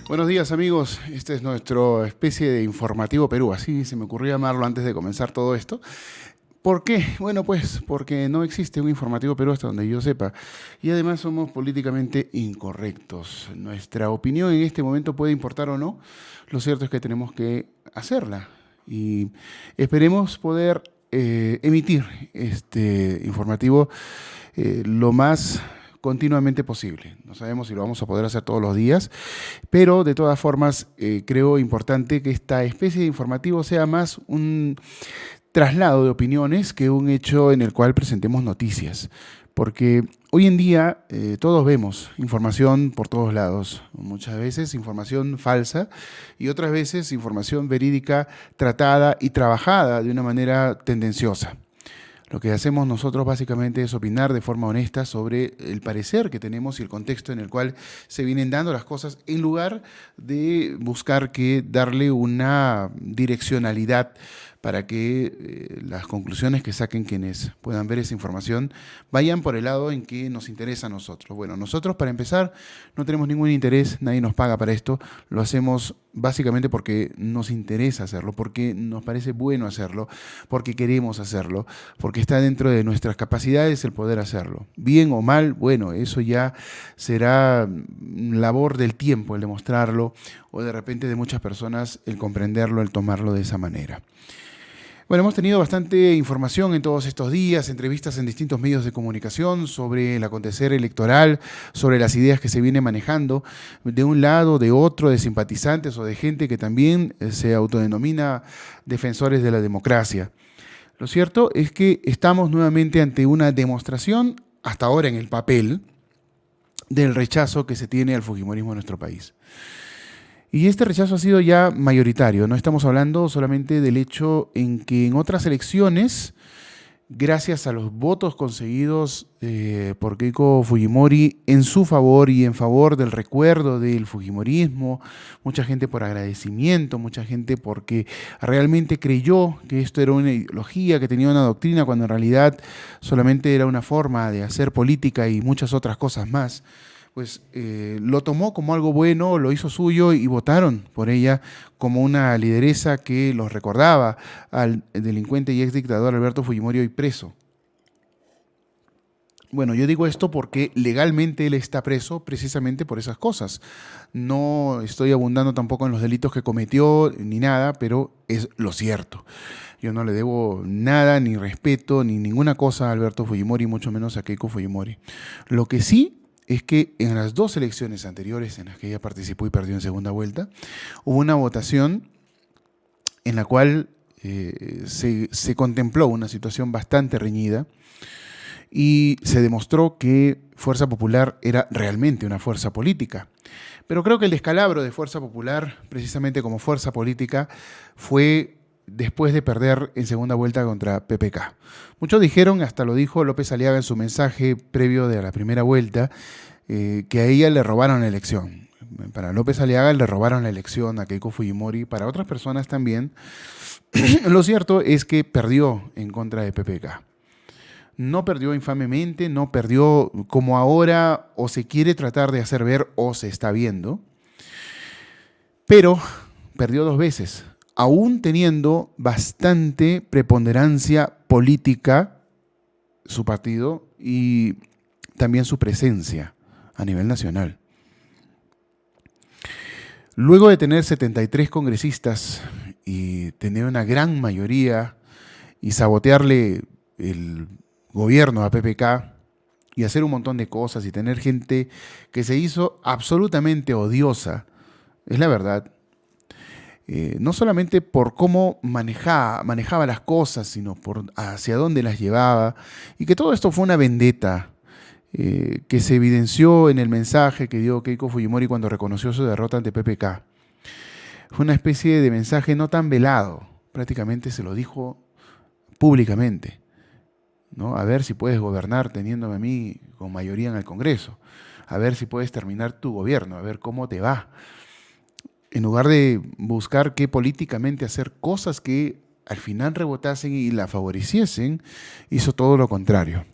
Buenos días amigos, este es nuestro especie de informativo Perú, así se me ocurrió llamarlo antes de comenzar todo esto. ¿Por qué? Bueno, pues porque no existe un informativo Perú hasta donde yo sepa y además somos políticamente incorrectos. Nuestra opinión en este momento puede importar o no, lo cierto es que tenemos que hacerla y esperemos poder emitir este informativo lo más continuamente posible. No sabemos si lo vamos a poder hacer todos los días, pero de todas formas creo importante que esta especie de informativo sea más un traslado de opiniones que un hecho en el cual presentemos noticias. Porque hoy en día todos vemos información por todos lados, muchas veces información falsa y otras veces información verídica tratada y trabajada de una manera tendenciosa. Lo que hacemos nosotros básicamente es opinar de forma honesta sobre el parecer que tenemos y el contexto en el cual se vienen dando las cosas, en lugar de buscar que darle una direccionalidad para que las conclusiones que saquen quienes puedan ver esa información vayan por el lado en que nos interesa a nosotros. Bueno, nosotros para empezar no tenemos ningún interés, nadie nos paga para esto, lo hacemos básicamente porque nos interesa hacerlo, porque nos parece bueno hacerlo, porque queremos hacerlo, porque está dentro de nuestras capacidades el poder hacerlo. Bien o mal, bueno, eso ya será labor del tiempo el demostrarlo o de repente de muchas personas el comprenderlo, el tomarlo de esa manera. Bueno, hemos tenido bastante información en todos estos días, entrevistas en distintos medios de comunicación sobre el acontecer electoral, sobre las ideas que se viene manejando, de un lado, de otro, de simpatizantes o de gente que también se autodenomina defensores de la democracia. Lo cierto es que estamos nuevamente ante una demostración, hasta ahora en el papel, del rechazo que se tiene al fujimorismo en nuestro país. Y este rechazo ha sido ya mayoritario, no estamos hablando solamente del hecho en que en otras elecciones, gracias a los votos conseguidos por Keiko Fujimori en su favor y en favor del recuerdo del fujimorismo, mucha gente por agradecimiento, mucha gente porque realmente creyó que esto era una ideología, que tenía una doctrina, cuando en realidad solamente era una forma de hacer política y muchas otras cosas más, pues lo tomó como algo bueno, lo hizo suyo y votaron por ella como una lideresa que los recordaba al delincuente y exdictador Alberto Fujimori, hoy preso. Bueno, yo digo esto porque legalmente él está preso precisamente por esas cosas. No estoy abundando tampoco en los delitos que cometió ni nada, pero es lo cierto. Yo no le debo nada, ni respeto, ni ninguna cosa a Alberto Fujimori, mucho menos a Keiko Fujimori. Lo que sí es que en las dos elecciones anteriores en las que ella participó y perdió en segunda vuelta, hubo una votación en la cual se contempló una situación bastante reñida y se demostró que Fuerza Popular era realmente una fuerza política. Pero creo que el descalabro de Fuerza Popular, precisamente como fuerza política, fue después de perder en segunda vuelta contra PPK. Muchos dijeron, hasta lo dijo López Aliaga en su mensaje previo de la primera vuelta, que a ella le robaron la elección. Para López Aliaga le robaron la elección a Keiko Fujimori, para otras personas también. Lo cierto es que perdió en contra de PPK. No perdió infamemente, no perdió como ahora o se quiere tratar de hacer ver o se está viendo, pero perdió dos veces, aún teniendo bastante preponderancia política su partido y también su presencia a nivel nacional. Luego de tener 73 congresistas y tener una gran mayoría y sabotearle el gobierno a PPK y hacer un montón de cosas y tener gente que se hizo absolutamente odiosa, es la verdad, no solamente por cómo manejaba las cosas, sino por hacia dónde las llevaba, y que todo esto fue una vendetta que se evidenció en el mensaje que dio Keiko Fujimori cuando reconoció su derrota ante PPK. Fue una especie de mensaje no tan velado, prácticamente se lo dijo públicamente, ¿no? A ver si puedes gobernar teniéndome a mí con mayoría en el Congreso, a ver si puedes terminar tu gobierno, a ver cómo te va. En lugar de buscar que políticamente hacer cosas que al final rebotasen y la favoreciesen, hizo todo lo contrario.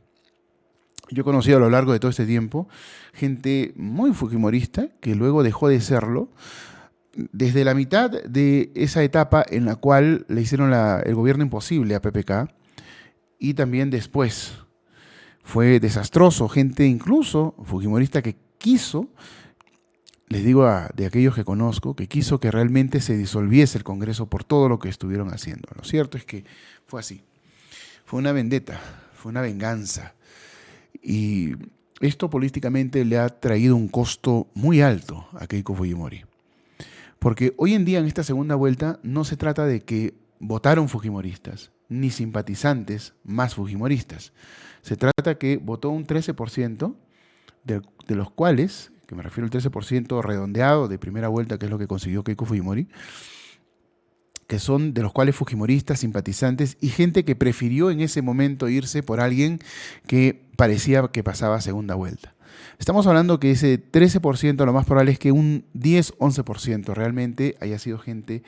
Yo he conocido a lo largo de todo este tiempo gente muy fujimorista que luego dejó de serlo desde la mitad de esa etapa en la cual le hicieron el gobierno imposible a PPK y también después. Fue desastroso, gente incluso fujimorista que quiso, les digo de aquellos que conozco, que quiso que realmente se disolviese el Congreso por todo lo que estuvieron haciendo. Lo cierto es que fue así. Fue una vendetta, fue una venganza. Y esto políticamente le ha traído un costo muy alto a Keiko Fujimori. Porque hoy en día, en esta segunda vuelta, no se trata de que votaron fujimoristas, ni simpatizantes más fujimoristas. Se trata que votó un 13%, de los cuales, que me refiero al 13% redondeado de primera vuelta, que es lo que consiguió Keiko Fujimori, que son de los cuales fujimoristas, simpatizantes y gente que prefirió en ese momento irse por alguien que parecía que pasaba a segunda vuelta. Estamos hablando que ese 13% lo más probable es que un 10-11% realmente haya sido gente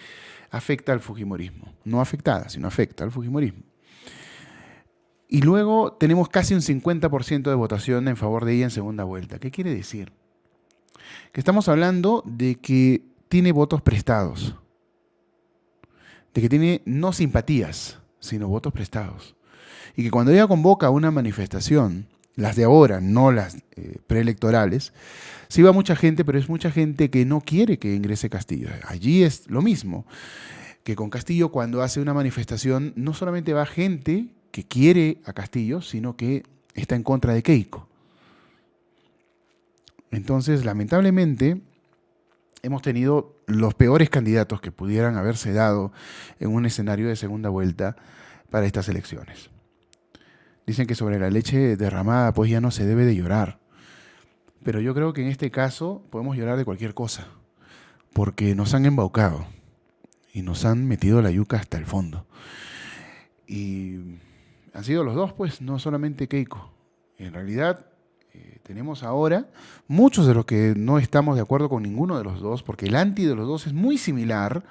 afecta al fujimorismo. No afectada, sino afecta al fujimorismo. Y luego tenemos casi un 50% de votación en favor de ella en segunda vuelta. ¿Qué quiere decir? Que estamos hablando de que tiene votos prestados. De que tiene no simpatías, sino votos prestados. Y que cuando ella convoca una manifestación, las de ahora, no las preelectorales, sí va mucha gente, pero es mucha gente que no quiere que ingrese Castillo. Allí es lo mismo, que con Castillo cuando hace una manifestación no solamente va gente que quiere a Castillo, sino que está en contra de Keiko. Entonces, lamentablemente, hemos tenido los peores candidatos que pudieran haberse dado en un escenario de segunda vuelta para estas elecciones. Dicen que sobre la leche derramada pues ya no se debe de llorar. Pero yo creo que en este caso podemos llorar de cualquier cosa, porque nos han embaucado y nos han metido la yuca hasta el fondo. Y han sido los dos, pues, no solamente Keiko. En realidad tenemos ahora muchos de los que no estamos de acuerdo con ninguno de los dos, porque el anti de los dos es muy similar.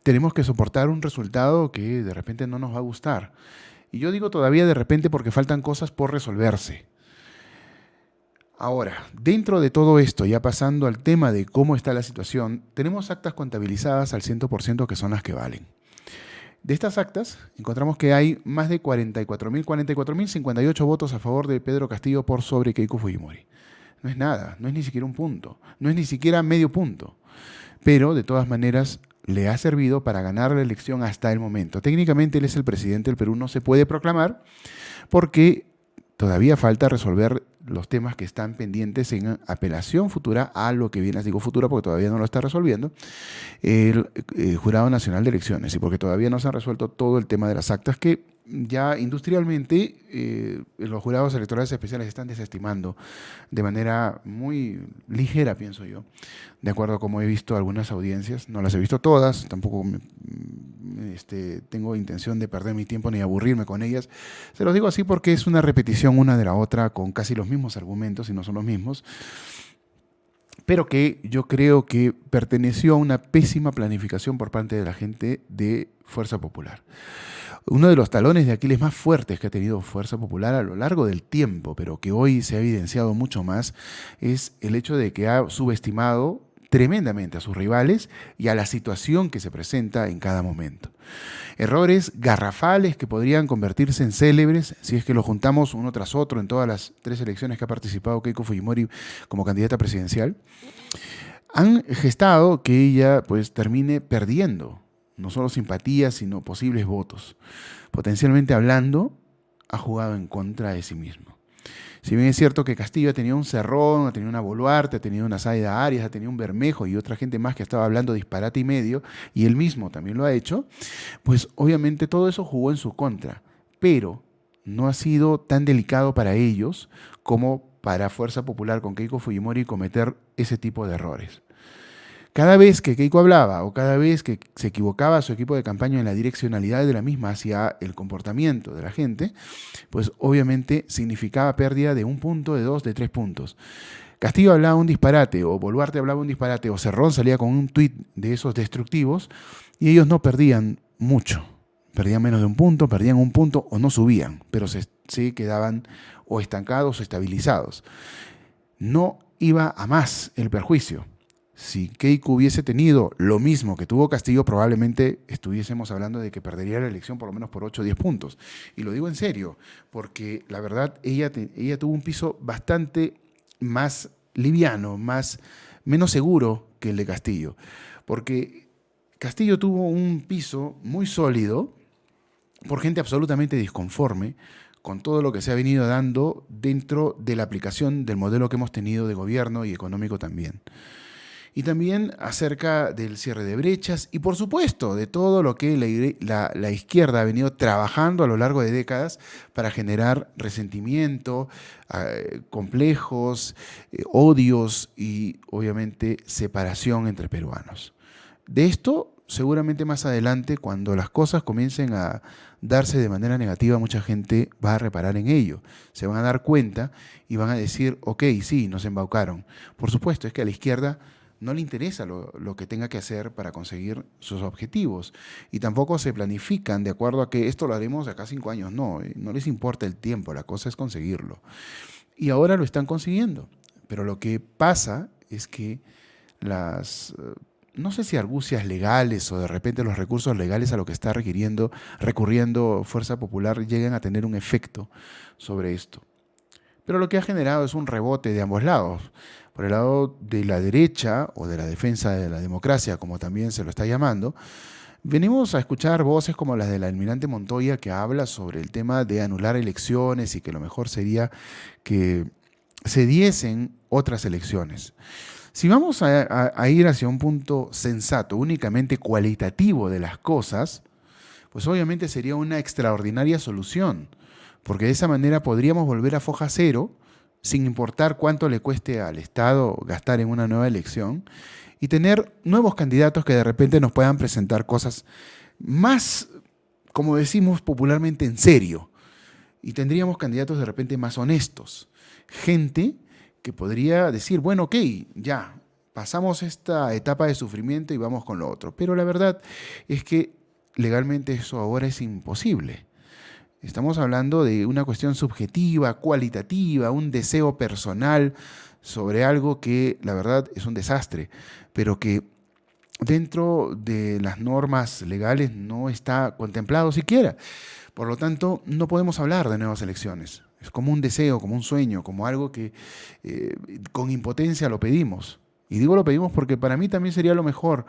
Tenemos que soportar un resultado que de repente no nos va a gustar. Y yo digo todavía de repente porque faltan cosas por resolverse. Ahora, dentro de todo esto, ya pasando al tema de cómo está la situación, tenemos actas contabilizadas al 100% que son las que valen. De estas actas, encontramos que hay más de 44.058 votos a favor de Pedro Castillo por sobre Keiko Fujimori. No es nada, no es ni siquiera un punto, no es ni siquiera medio punto. Pero, de todas maneras, le ha servido para ganar la elección hasta el momento. Técnicamente, él es el presidente del Perú, no se puede proclamar porque todavía falta resolver los temas que están pendientes en apelación futura a lo que viene, digo futura porque todavía no lo está resolviendo, el Jurado Nacional de Elecciones y porque todavía no se ha resuelto todo el tema de las actas que ya industrialmente los jurados electorales especiales están desestimando de manera muy ligera, pienso yo, de acuerdo a cómo he visto algunas audiencias. No las he visto todas, tampoco tengo intención de perder mi tiempo ni aburrirme con ellas. Se los digo así porque es una repetición una de la otra con casi los mismos argumentos y no son los mismos, pero que yo creo que perteneció a una pésima planificación por parte de la gente de Fuerza Popular. Uno de los talones de Aquiles más fuertes que ha tenido Fuerza Popular a lo largo del tiempo, pero que hoy se ha evidenciado mucho más, es el hecho de que ha subestimado tremendamente a sus rivales y a la situación que se presenta en cada momento. Errores garrafales que podrían convertirse en célebres si es que lo juntamos uno tras otro en todas las 3 elecciones que ha participado Keiko Fujimori como candidata presidencial, han gestado que ella pues termine perdiendo no solo simpatías, sino posibles votos. Potencialmente hablando, ha jugado en contra de sí mismo. Si bien es cierto que Castillo ha tenido un Cerrón, ha tenido una Boluarte, ha tenido una Zaida Arias, ha tenido un Bermejo y otra gente más que estaba hablando disparate y medio, y él mismo también lo ha hecho, pues obviamente todo eso jugó en su contra. Pero no ha sido tan delicado para ellos como para Fuerza Popular con Keiko Fujimori cometer ese tipo de errores. Cada vez que Keiko hablaba o cada vez que se equivocaba su equipo de campaña en la direccionalidad de la misma hacia el comportamiento de la gente, pues obviamente significaba pérdida de 1 punto, de 2, de 3 puntos. Castillo hablaba un disparate, o Boluarte hablaba un disparate, o Cerrón salía con un tuit de esos destructivos, y ellos no perdían mucho. Perdían menos de 1 punto, perdían 1 punto o no subían, pero se se quedaban o estancados o estabilizados. No iba a más el perjuicio. Si Keiko hubiese tenido lo mismo que tuvo Castillo, probablemente estuviésemos hablando de que perdería la elección por lo menos por 8 o 10 puntos. Y lo digo en serio, porque la verdad ella tuvo un piso bastante más liviano, menos seguro que el de Castillo. Porque Castillo tuvo un piso muy sólido por gente absolutamente disconforme con todo lo que se ha venido dando dentro de la aplicación del modelo que hemos tenido de gobierno y económico también. Y también acerca del cierre de brechas y, por supuesto, de todo lo que la izquierda ha venido trabajando a lo largo de décadas para generar resentimiento, complejos, odios y, obviamente, separación entre peruanos. De esto, seguramente más adelante, cuando las cosas comiencen a darse de manera negativa, mucha gente va a reparar en ello. Se van a dar cuenta y van a decir, ok, sí, nos embaucaron. Por supuesto, es que a la izquierda no le interesa lo que tenga que hacer para conseguir sus objetivos. Y tampoco se planifican de acuerdo a que esto lo haremos de acá a 5 años. No, no les importa el tiempo, la cosa es conseguirlo. Y ahora lo están consiguiendo. Pero lo que pasa es que no sé si argucias legales o de repente los recursos legales a lo que está recurriendo Fuerza Popular lleguen a tener un efecto sobre esto. Pero lo que ha generado es un rebote de ambos lados. Por el lado de la derecha o de la defensa de la democracia, como también se lo está llamando, venimos a escuchar voces como las del almirante Montoya, que habla sobre el tema de anular elecciones y que lo mejor sería que se diesen otras elecciones. Si vamos a ir hacia un punto sensato, únicamente cualitativo de las cosas, pues obviamente sería una extraordinaria solución, porque de esa manera podríamos volver a foja cero, sin importar cuánto le cueste al Estado gastar en una nueva elección, y tener nuevos candidatos que de repente nos puedan presentar cosas más, como decimos popularmente, en serio. Y tendríamos candidatos de repente más honestos. Gente que podría decir, bueno, ok, ya, pasamos esta etapa de sufrimiento y vamos con lo otro. Pero la verdad es que legalmente eso ahora es imposible. Estamos hablando de una cuestión subjetiva, cualitativa, un deseo personal sobre algo que la verdad es un desastre, pero que dentro de las normas legales no está contemplado siquiera. Por lo tanto, no podemos hablar de nuevas elecciones. Es como un deseo, como un sueño, como algo que con impotencia lo pedimos. Y digo lo pedimos porque para mí también sería lo mejor.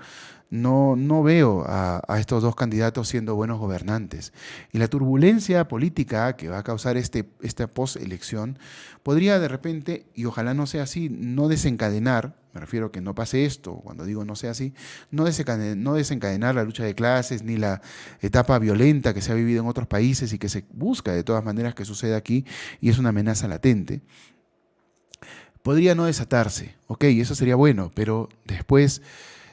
No veo a estos dos candidatos siendo buenos gobernantes. Y la turbulencia política que va a causar esta postelección podría de repente, y ojalá no sea así, no desencadenar, me refiero a que no pase esto, cuando digo no sea así, no desencadenar la lucha de clases ni la etapa violenta que se ha vivido en otros países y que se busca de todas maneras que suceda aquí y es una amenaza latente. Podría no desatarse, ok, eso sería bueno, pero después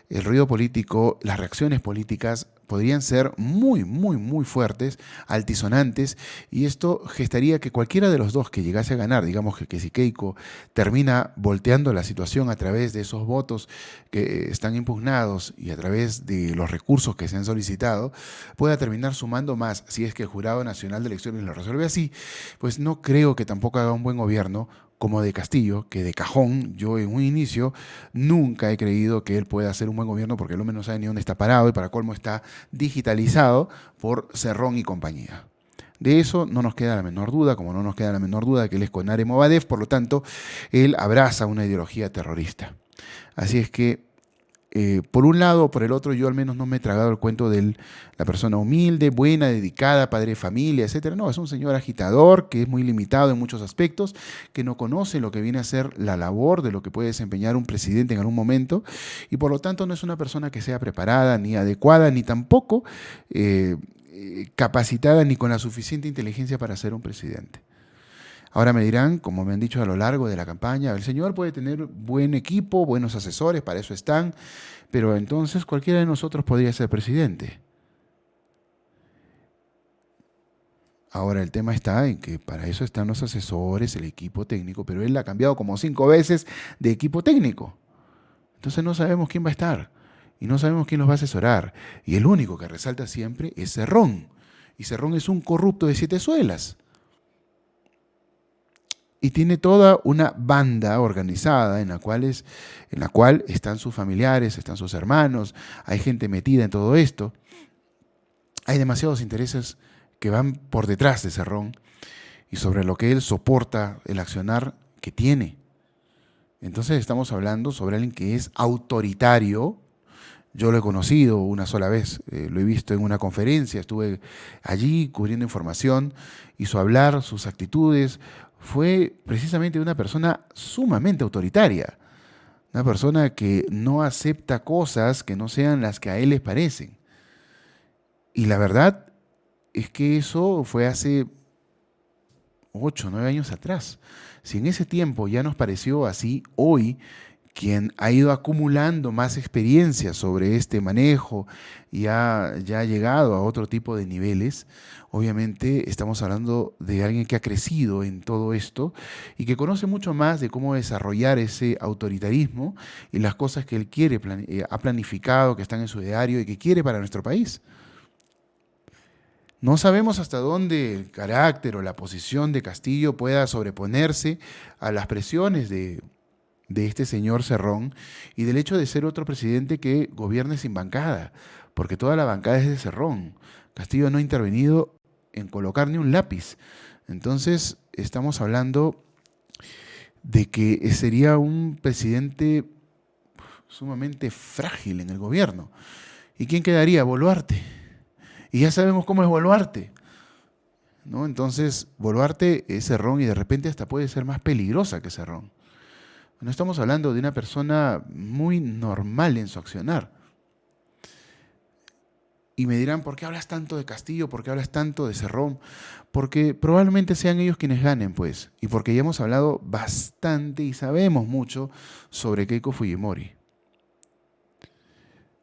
el ruido político, las reacciones políticas podrían ser muy, muy, muy fuertes, altisonantes, y esto gestaría que cualquiera de los dos que llegase a ganar, digamos que si Keiko termina volteando la situación a través de esos votos que están impugnados y a través de los recursos que se han solicitado, pueda terminar sumando más, si es que el Jurado Nacional de Elecciones lo resuelve así, pues no creo que tampoco haga un buen gobierno como de Castillo, que de cajón, yo en un inicio nunca he creído que él pueda hacer un buen gobierno porque el hombre no sabe ni dónde está parado y para colmo está digitalizado por Cerrón y compañía. De eso no nos queda la menor duda, como no nos queda la menor duda de que él es Conare Movadef, por lo tanto, él abraza una ideología terrorista. Así es que por un lado o por el otro, yo al menos no me he tragado el cuento de la persona humilde, buena, dedicada, padre de familia, etcétera. No, es un señor agitador que es muy limitado en muchos aspectos, que no conoce lo que viene a ser la labor de lo que puede desempeñar un presidente en algún momento y por lo tanto no es una persona que sea preparada, ni adecuada, ni tampoco capacitada, ni con la suficiente inteligencia para ser un presidente. Ahora me dirán, como me han dicho a lo largo de la campaña, el señor puede tener buen equipo, buenos asesores, para eso están, pero entonces cualquiera de nosotros podría ser presidente. Ahora el tema está en que para eso están los asesores, el equipo técnico, pero él ha cambiado como 5 veces de equipo técnico. Entonces no sabemos quién va a estar y no sabemos quién los va a asesorar. Y el único que resalta siempre es Cerrón. Y Cerrón es un corrupto de 7 suelas. Y tiene toda una banda organizada en la cual están sus familiares, están sus hermanos, hay gente metida en todo esto. Hay demasiados intereses que van por detrás de Cerrón y sobre lo que él soporta el accionar que tiene. Entonces estamos hablando sobre alguien que es autoritario. Yo lo he conocido una sola vez, lo he visto en una conferencia, estuve allí cubriendo información y su hablar, sus actitudes, fue precisamente de una persona sumamente autoritaria, una persona que no acepta cosas que no sean las que a él les parecen. Y la verdad es que eso fue hace 8, 9 años atrás. Si en ese tiempo ya nos pareció así, hoy quien ha ido acumulando más experiencia sobre este manejo y ya ha llegado a otro tipo de niveles, obviamente estamos hablando de alguien que ha crecido en todo esto y que conoce mucho más de cómo desarrollar ese autoritarismo y las cosas que él quiere, ha planificado, que están en su ideario y que quiere para nuestro país. No sabemos hasta dónde el carácter o la posición de Castillo pueda sobreponerse a las presiones de este señor Cerrón y del hecho de ser otro presidente que gobierne sin bancada, porque toda la bancada es de Cerrón. Castillo no ha intervenido en colocar ni un lápiz. Entonces, estamos hablando de que sería un presidente sumamente frágil en el gobierno. ¿Y quién quedaría? Boluarte. Y ya sabemos cómo es Boluarte, ¿no? Entonces, Boluarte es Cerrón y de repente hasta puede ser más peligrosa que Cerrón. No estamos hablando de una persona muy normal en su accionar. Y me dirán, ¿por qué hablas tanto de Castillo? ¿Por qué hablas tanto de Cerrón? Porque probablemente sean ellos quienes ganen, pues. Y porque ya hemos hablado bastante y sabemos mucho sobre Keiko Fujimori.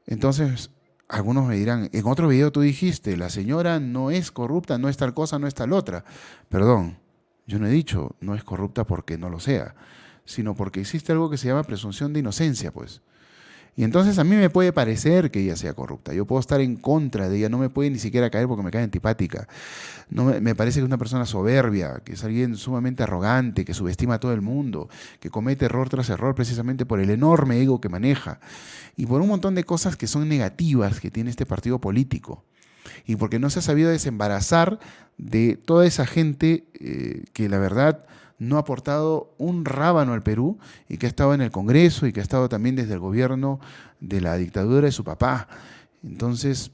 Entonces, algunos me dirán, en otro video tú dijiste, la señora no es corrupta, no es tal cosa, no es tal otra. Perdón, yo no he dicho no es corrupta porque no lo sea, sino porque existe algo que se llama presunción de inocencia, pues. Y entonces a mí me puede parecer que ella sea corrupta. Yo puedo estar en contra de ella, no me puede ni siquiera caer porque me cae antipática. No me parece que es una persona soberbia, que es alguien sumamente arrogante, que subestima a todo el mundo, que comete error tras error precisamente por el enorme ego que maneja y por un montón de cosas que son negativas que tiene este partido político. Y porque no se ha sabido desembarazar de toda esa gente que la verdad no ha aportado un rábano al Perú y que ha estado en el Congreso y que ha estado también desde el gobierno de la dictadura de su papá. Entonces,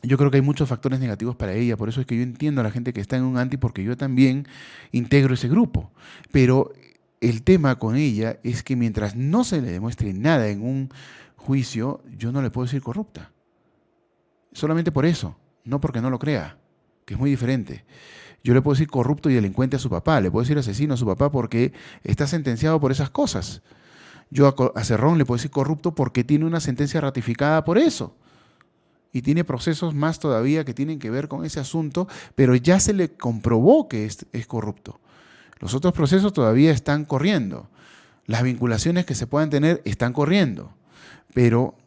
yo creo que hay muchos factores negativos para ella, por eso es que yo entiendo a la gente que está en un anti, porque yo también integro ese grupo. Pero el tema con ella es que mientras no se le demuestre nada en un juicio, yo no le puedo decir corrupta. Solamente por eso, no porque no lo crea, que es muy diferente. Yo le puedo decir corrupto y delincuente a su papá, le puedo decir asesino a su papá porque está sentenciado por esas cosas. Yo a Cerrón le puedo decir corrupto porque tiene una sentencia ratificada por eso. Y tiene procesos más todavía que tienen que ver con ese asunto, pero ya se le comprobó que es corrupto. Los otros procesos todavía están corriendo. Las vinculaciones que se puedan tener están corriendo. Pero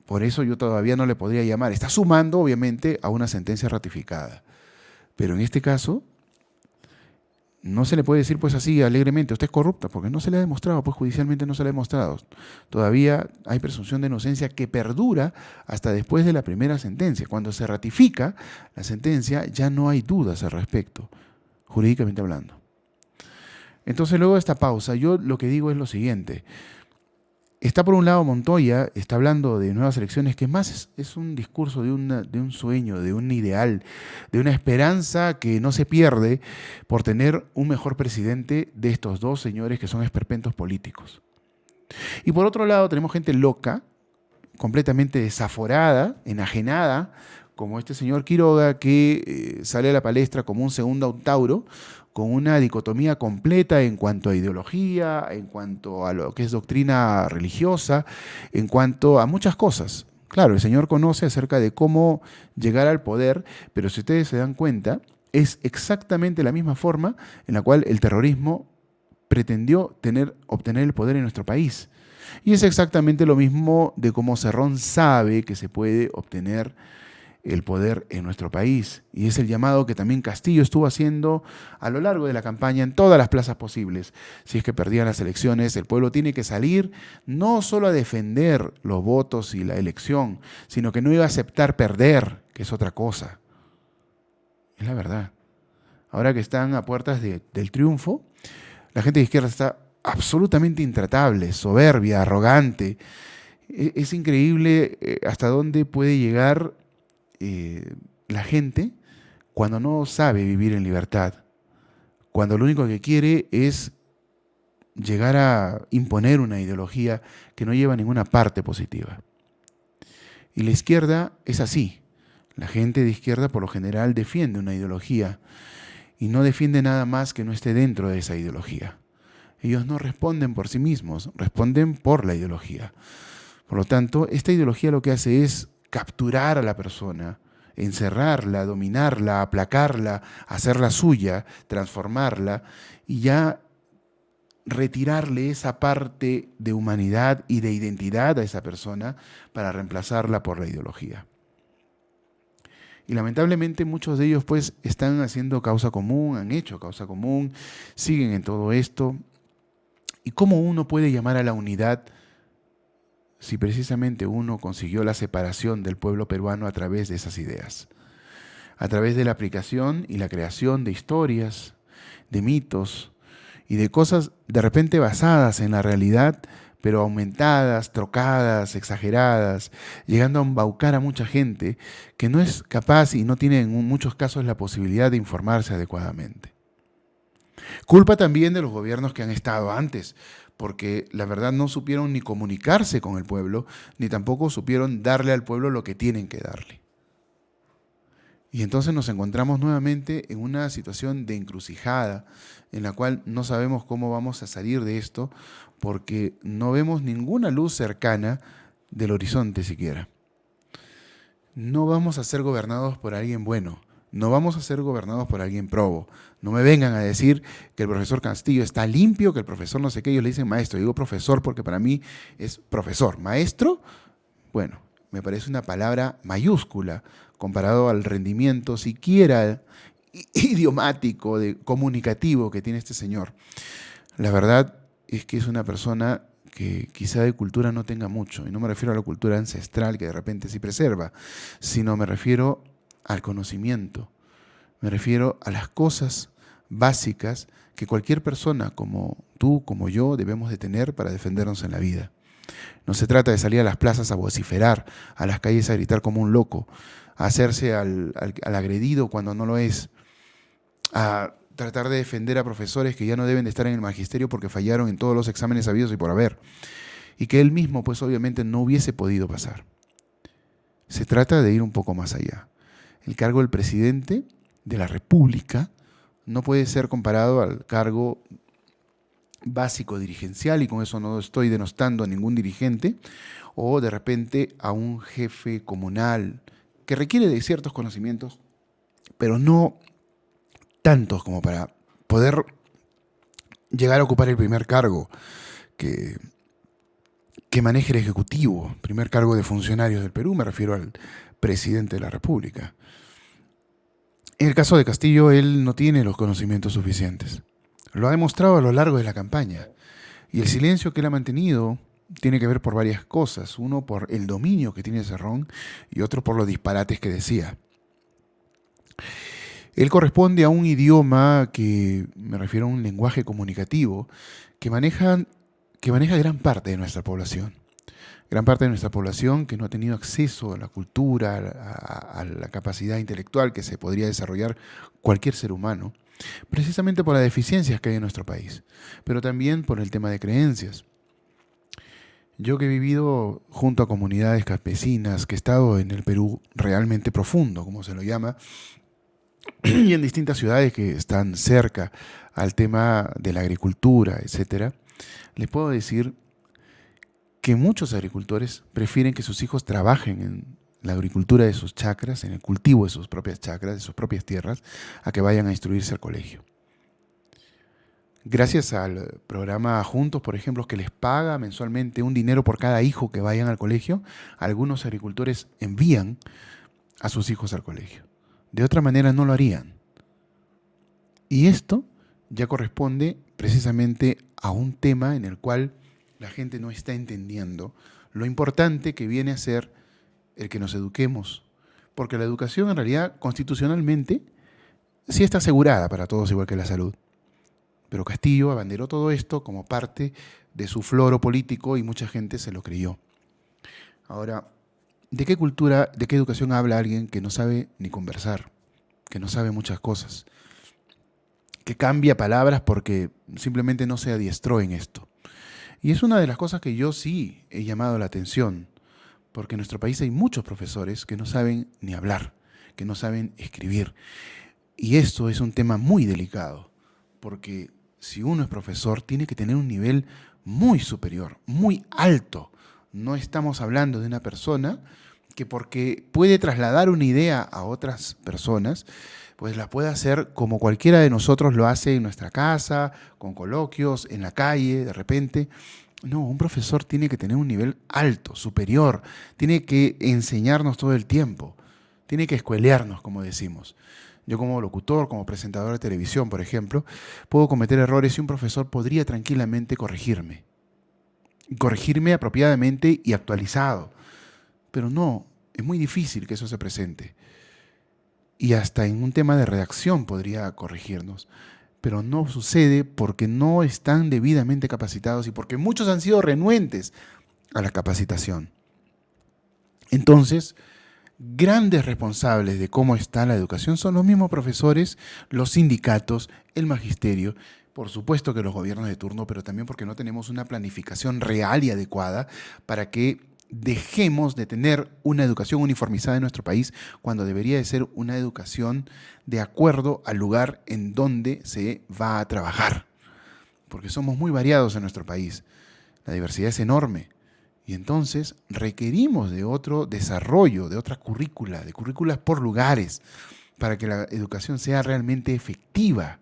por eso yo todavía no le podría llamar. Está sumando, obviamente, a una sentencia ratificada. Pero en este caso, no se le puede decir pues así alegremente, usted es corrupta, porque no se le ha demostrado, pues judicialmente no se le ha demostrado. Todavía hay presunción de inocencia que perdura hasta después de la primera sentencia. Cuando se ratifica la sentencia, ya no hay dudas al respecto, jurídicamente hablando. Entonces, luego de esta pausa, yo lo que digo es lo siguiente. Está por un lado Montoya, está hablando de nuevas elecciones, que más es un discurso de un sueño, de un ideal, de una esperanza que no se pierde por tener un mejor presidente de estos dos señores que son esperpentos políticos. Y por otro lado tenemos gente loca, completamente desaforada, enajenada, como este señor Quiroga que sale a la palestra como un segundo Autauro, con una dicotomía completa en cuanto a ideología, en cuanto a lo que es doctrina religiosa, en cuanto a muchas cosas. Claro, el señor conoce acerca de cómo llegar al poder, pero si ustedes se dan cuenta, es exactamente la misma forma en la cual el terrorismo pretendió obtener el poder en nuestro país. Y es exactamente lo mismo de cómo Cerrón sabe que se puede obtener el poder en nuestro país. Y es el llamado que también Castillo estuvo haciendo a lo largo de la campaña en todas las plazas posibles. Si es que perdían las elecciones, el pueblo tiene que salir no solo a defender los votos y la elección, sino que no iba a aceptar perder, que es otra cosa. Es la verdad. Ahora que están a puertas del triunfo, la gente de izquierda está absolutamente intratable, soberbia, arrogante. Es increíble hasta dónde puede llegar la gente cuando no sabe vivir en libertad, cuando lo único que quiere es llegar a imponer una ideología que no lleva a ninguna parte positiva. Y la izquierda es así. La gente de izquierda por lo general defiende una ideología y no defiende nada más que no esté dentro de esa ideología. Ellos no responden por sí mismos, responden por la ideología. Por lo tanto, esta ideología lo que hace es capturar a la persona, encerrarla, dominarla, aplacarla, hacerla suya, transformarla y ya retirarle esa parte de humanidad y de identidad a esa persona para reemplazarla por la ideología. Y lamentablemente muchos de ellos pues están haciendo causa común, han hecho causa común, siguen en todo esto. ¿Y cómo uno puede llamar a la unidad si precisamente uno consiguió la separación del pueblo peruano a través de esas ideas? A través de la aplicación y la creación de historias, de mitos y de cosas de repente basadas en la realidad, pero aumentadas, trocadas, exageradas, llegando a embaucar a mucha gente que no es capaz y no tiene en muchos casos la posibilidad de informarse adecuadamente. Culpa también de los gobiernos que han estado antes, porque la verdad no supieron ni comunicarse con el pueblo, ni tampoco supieron darle al pueblo lo que tienen que darle. Y entonces nos encontramos nuevamente en una situación de encrucijada, en la cual no sabemos cómo vamos a salir de esto, porque no vemos ninguna luz cercana del horizonte siquiera. No vamos a ser gobernados por alguien bueno, no vamos a ser gobernados por alguien probo. No me vengan a decir que el profesor Castillo está limpio, que el profesor no sé qué, ellos le dicen maestro. Digo profesor porque para mí es profesor. Maestro, bueno, me parece una palabra mayúscula comparado al rendimiento siquiera idiomático, comunicativo que tiene este señor. La verdad es que es una persona que quizá de cultura no tenga mucho, y no me refiero a la cultura ancestral que de repente sí preserva, sino me refiero al conocimiento, me refiero a las cosas básicas que cualquier persona como tú, como yo, debemos de tener para defendernos en la vida. No se trata de salir a las plazas a vociferar, a las calles a gritar como un loco, a hacerse al agredido cuando no lo es, a tratar de defender a profesores que ya no deben de estar en el magisterio porque fallaron en todos los exámenes habidos y por haber, y que él mismo pues obviamente no hubiese podido pasar. Se trata de ir un poco más allá. El cargo del presidente de la República no puede ser comparado al cargo básico dirigencial, y con eso no estoy denostando a ningún dirigente, o de repente a un jefe comunal que requiere de ciertos conocimientos, pero no tantos como para poder llegar a ocupar el primer cargo que maneje el Ejecutivo, primer cargo de funcionarios del Perú, me refiero al presidente de la República. En el caso de Castillo, él no tiene los conocimientos suficientes. Lo ha demostrado a lo largo de la campaña. Y el silencio que él ha mantenido tiene que ver por varias cosas. Uno, por el dominio que tiene Cerrón, y otro, por los disparates que decía. Él corresponde a un idioma que, me refiero a un lenguaje comunicativo, que maneja gran parte de nuestra población. Gran parte de nuestra población que no ha tenido acceso a la cultura, a la capacidad intelectual que se podría desarrollar cualquier ser humano, precisamente por las deficiencias que hay en nuestro país, pero también por el tema de creencias. Yo que he vivido junto a comunidades campesinas, que he estado en el Perú realmente profundo, como se lo llama, y en distintas ciudades que están cerca al tema de la agricultura, etcétera, les puedo decir que muchos agricultores prefieren que sus hijos trabajen en la agricultura de sus chacras, en el cultivo de sus propias chacras, de sus propias tierras, a que vayan a instruirse al colegio. Gracias al programa Juntos, por ejemplo, que les paga mensualmente un dinero por cada hijo que vayan al colegio, algunos agricultores envían a sus hijos al colegio. De otra manera no lo harían. Y esto ya corresponde precisamente a un tema en el cual la gente no está entendiendo lo importante que viene a ser el que nos eduquemos. Porque la educación en realidad constitucionalmente sí está asegurada para todos igual que la salud. Pero Castillo abanderó todo esto como parte de su floro político y mucha gente se lo creyó. Ahora, ¿de qué cultura, de qué educación habla alguien que no sabe ni conversar, que no sabe muchas cosas, que cambia palabras porque simplemente no se adiestró en esto? Y es una de las cosas que yo sí he llamado la atención, porque en nuestro país hay muchos profesores que no saben ni hablar, que no saben escribir. Y esto es un tema muy delicado, porque si uno es profesor tiene que tener un nivel muy superior, muy alto. No estamos hablando de una persona que porque puede trasladar una idea a otras personas, pues la puede hacer como cualquiera de nosotros lo hace en nuestra casa, con coloquios, en la calle, de repente. No, un profesor tiene que tener un nivel alto, superior, tiene que enseñarnos todo el tiempo, tiene que escuelearnos, como decimos. Yo como locutor, como presentador de televisión, por ejemplo, puedo cometer errores y un profesor podría tranquilamente corregirme. Corregirme apropiadamente y actualizado. Pero no, es muy difícil que eso se presente. Y hasta en un tema de redacción podría corregirnos. Pero no sucede porque no están debidamente capacitados y porque muchos han sido renuentes a la capacitación. Entonces, grandes responsables de cómo está la educación son los mismos profesores, los sindicatos, el magisterio, por supuesto que los gobiernos de turno, pero también porque no tenemos una planificación real y adecuada para que dejemos de tener una educación uniformizada en nuestro país cuando debería de ser una educación de acuerdo al lugar en donde se va a trabajar. Porque somos muy variados en nuestro país. La diversidad es enorme. Y entonces requerimos de otro desarrollo, de otra currícula, de currículas por lugares, para que la educación sea realmente efectiva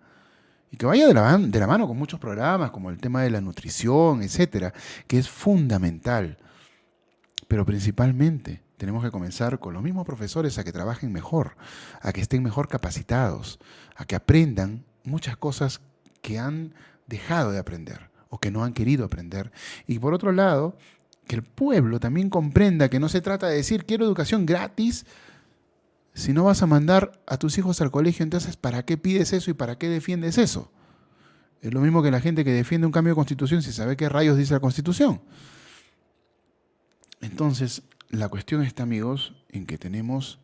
y que vaya de la mano con muchos programas, como el tema de la nutrición, etcétera, que es fundamental. Pero principalmente tenemos que comenzar con los mismos profesores a que trabajen mejor, a que estén mejor capacitados, a que aprendan muchas cosas que han dejado de aprender o que no han querido aprender. Y por otro lado, que el pueblo también comprenda que no se trata de decir quiero educación gratis, si no vas a mandar a tus hijos al colegio, entonces ¿para qué pides eso y para qué defiendes eso? Es lo mismo que la gente que defiende un cambio de constitución si sabe qué rayos dice la constitución. Entonces, la cuestión está, amigos, en que tenemos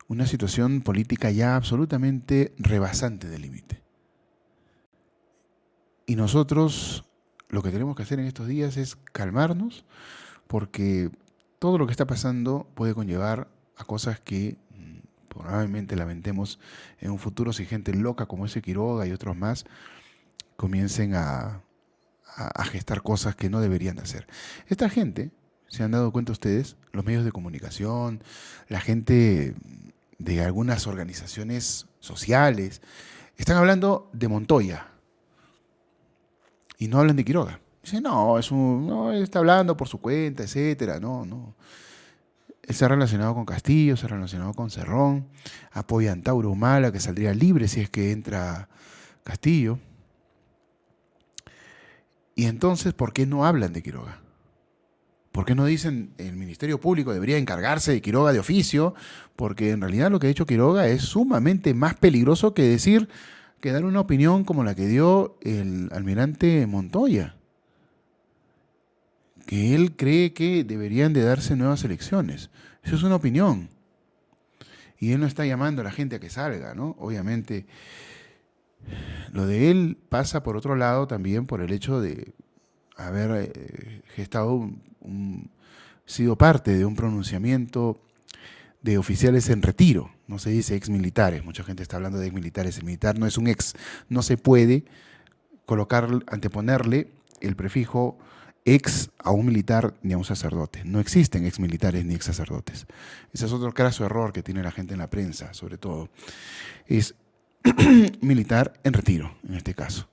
una situación política ya absolutamente rebasante del límite. Y nosotros lo que tenemos que hacer en estos días es calmarnos, porque todo lo que está pasando puede conllevar a cosas que probablemente lamentemos en un futuro si gente loca como ese Quiroga y otros más comiencen a gestar cosas que no deberían de hacer. Esta gente, ¿se han dado cuenta ustedes? Los medios de comunicación, la gente de algunas organizaciones sociales, están hablando de Montoya y no hablan de Quiroga. Dicen, no, no, él está hablando por su cuenta, etcétera. No, no. Él se ha relacionado con Castillo, se ha relacionado con Cerrón, apoya a Antauro Humala, que saldría libre si es que entra Castillo. Y entonces, ¿por qué no hablan de Quiroga? ¿Por qué no dicen el Ministerio Público debería encargarse de Quiroga de oficio? Porque en realidad lo que ha hecho Quiroga es sumamente más peligroso que decir, que dar una opinión como la que dio el almirante Montoya. Que él cree que deberían de darse nuevas elecciones. Eso es una opinión. Y él no está llamando a la gente a que salga, ¿no? Obviamente, lo de él pasa por otro lado también por el hecho de haber gestado sido parte de un pronunciamiento de oficiales en retiro. No se dice exmilitares, mucha gente está hablando de exmilitares. El militar no es un ex. No se puede anteponerle el prefijo ex a un militar ni a un sacerdote. No existen exmilitares ni ex sacerdotes. Ese es otro craso error que tiene la gente en la prensa, sobre todo. Es militar en retiro, en este caso.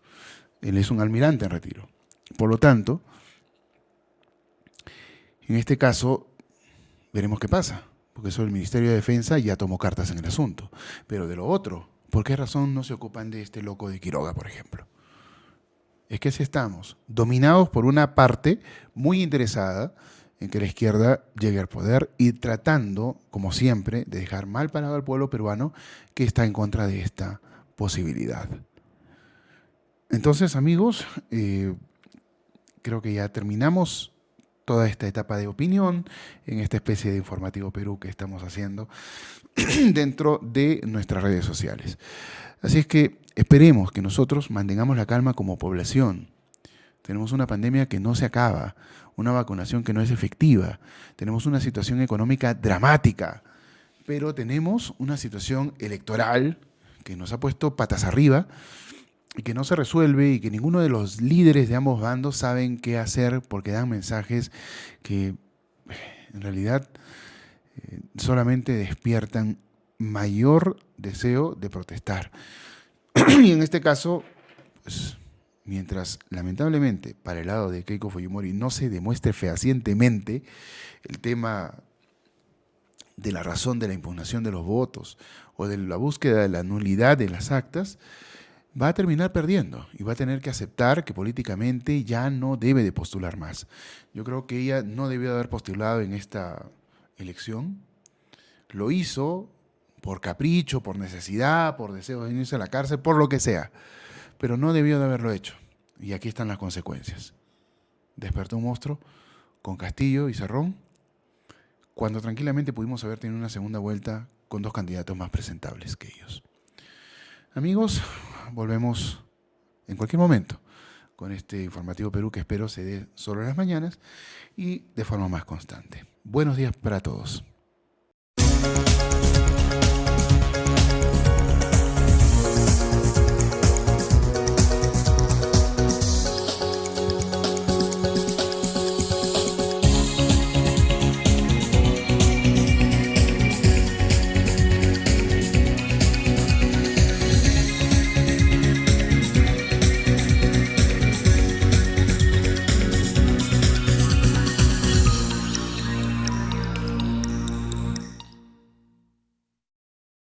Él es un almirante en retiro. Por lo tanto, en este caso, veremos qué pasa. porque eso el Ministerio de Defensa ya tomó cartas en el asunto. Pero de lo otro, ¿por qué razón no se ocupan de este loco de Quiroga, por ejemplo? Es que así estamos, dominados por una parte muy interesada en que la izquierda llegue al poder y tratando, como siempre, de dejar mal parado al pueblo peruano que está en contra de esta posibilidad. Entonces, amigos, creo que ya terminamos toda esta etapa de opinión en esta especie de Informativo Perú que estamos haciendo dentro de nuestras redes sociales. Así es que esperemos que nosotros mantengamos la calma como población. Tenemos una pandemia que no se acaba, una vacunación que no es efectiva, tenemos una situación económica dramática, pero tenemos una situación electoral que nos ha puesto patas arriba y que no se resuelve y que ninguno de los líderes de ambos bandos saben qué hacer porque dan mensajes que en realidad solamente despiertan mayor deseo de protestar. Y en este caso, pues, mientras lamentablemente para el lado de Keiko Fujimori no se demuestre fehacientemente el tema de la razón de la impugnación de los votos o de la búsqueda de la nulidad de las actas, va a terminar perdiendo y va a tener que aceptar que políticamente ya no debe de postular más. Yo creo que ella no debió de haber postulado en esta elección. Lo hizo por capricho, por necesidad, por deseo de irse a la cárcel, por lo que sea. Pero no debió de haberlo hecho. Y aquí están las consecuencias. Despertó un monstruo con Castillo y Cerrón, cuando tranquilamente pudimos haber tenido una segunda vuelta con dos candidatos más presentables que ellos. Amigos, volvemos en cualquier momento con este Informativo Perú que espero se dé solo en las mañanas y de forma más constante. Buenos días para todos.